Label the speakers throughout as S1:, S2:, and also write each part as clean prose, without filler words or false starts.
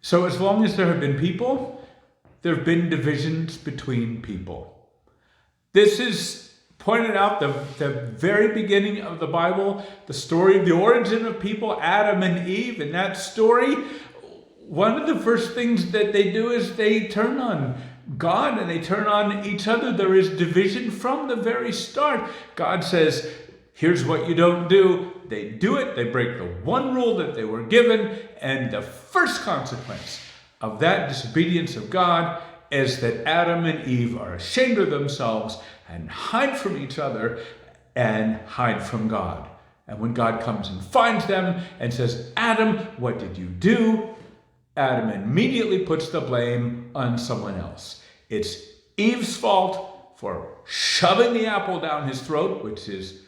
S1: So as long as there have been people, there have been divisions between people. This is pointed out the very beginning of the Bible, the story of the origin of people, Adam and Eve. In that story, one of the first things that they do is they turn on God and they turn on each other. There is division from the very start. God says, here's what you don't do. They do it. They break the one rule that they were given. And the first consequence of that disobedience of God is that Adam and Eve are ashamed of themselves and hide from each other and hide from God. And when God comes and finds them and says, Adam, what did you do? Adam immediately puts the blame on someone else. It's Eve's fault for shoving the apple down his throat, which is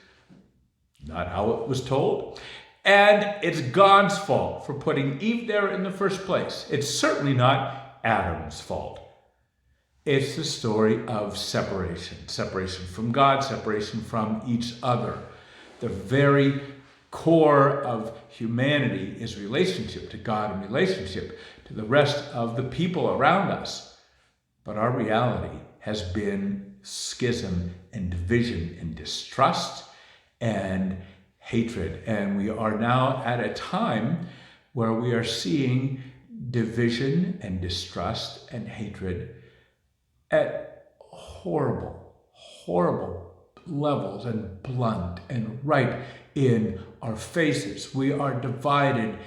S1: not how it was told. And it's God's fault for putting Eve there in the first place. It's certainly not Adam's fault. It's the story of separation. Separation from God, separation from each other. The very core of humanity is relationship to God and relationship to the rest of the people around us. But our reality has been schism and division and distrust and hatred. And we are now at a time where we are seeing division and distrust and hatred at horrible, horrible levels and blunt and right in our faces. We are divided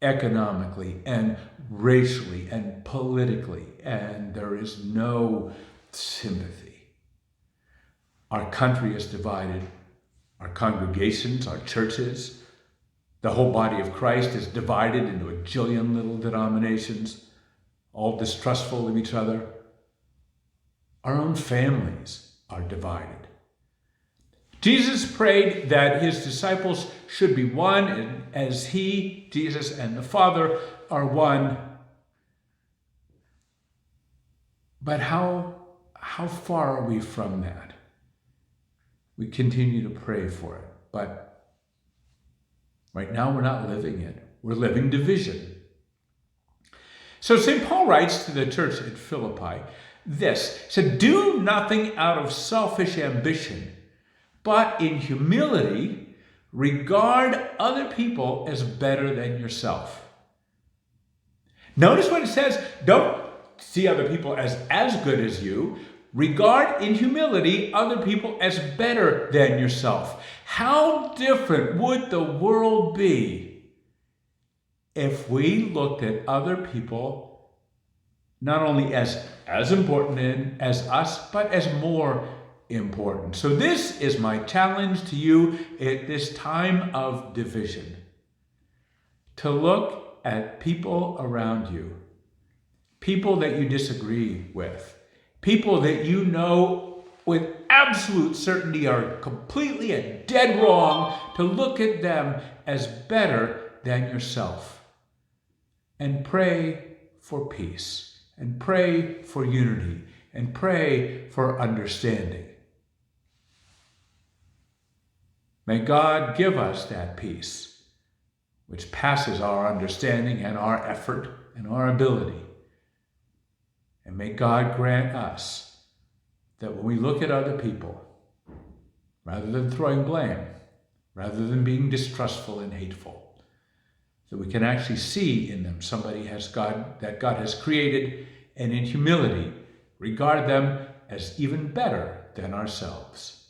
S1: economically and racially and politically, and there is no sympathy. Our country is divided. Our congregations, our churches, the whole body of Christ is divided into a jillion little denominations, all distrustful of each other. Our own families are divided. Jesus prayed that his disciples should be one, and as he, Jesus, and the Father are one. But how far are we from that? We continue to pray for it, but right now we're not living it. We're living division. So St. Paul writes to the church at Philippi this, he said, do nothing out of selfish ambition, but in humility regard other people as better than yourself. Notice what it says, don't see other people as good as you. Regard in humility other people as better than yourself. How different would the world be if we looked at other people not only as important as us, but as more important? So this is my challenge to you at this time of division. To look at people around you, people that you disagree with, people that you know with absolute certainty are completely and dead wrong, to look at them as better than yourself. And pray for peace, and pray for unity, and pray for understanding. May God give us that peace, which passes our understanding and our effort and our ability. And may God grant us that when we look at other people, rather than throwing blame, rather than being distrustful and hateful, that we can actually see in them somebody that God has created, and in humility regard them as even better than ourselves.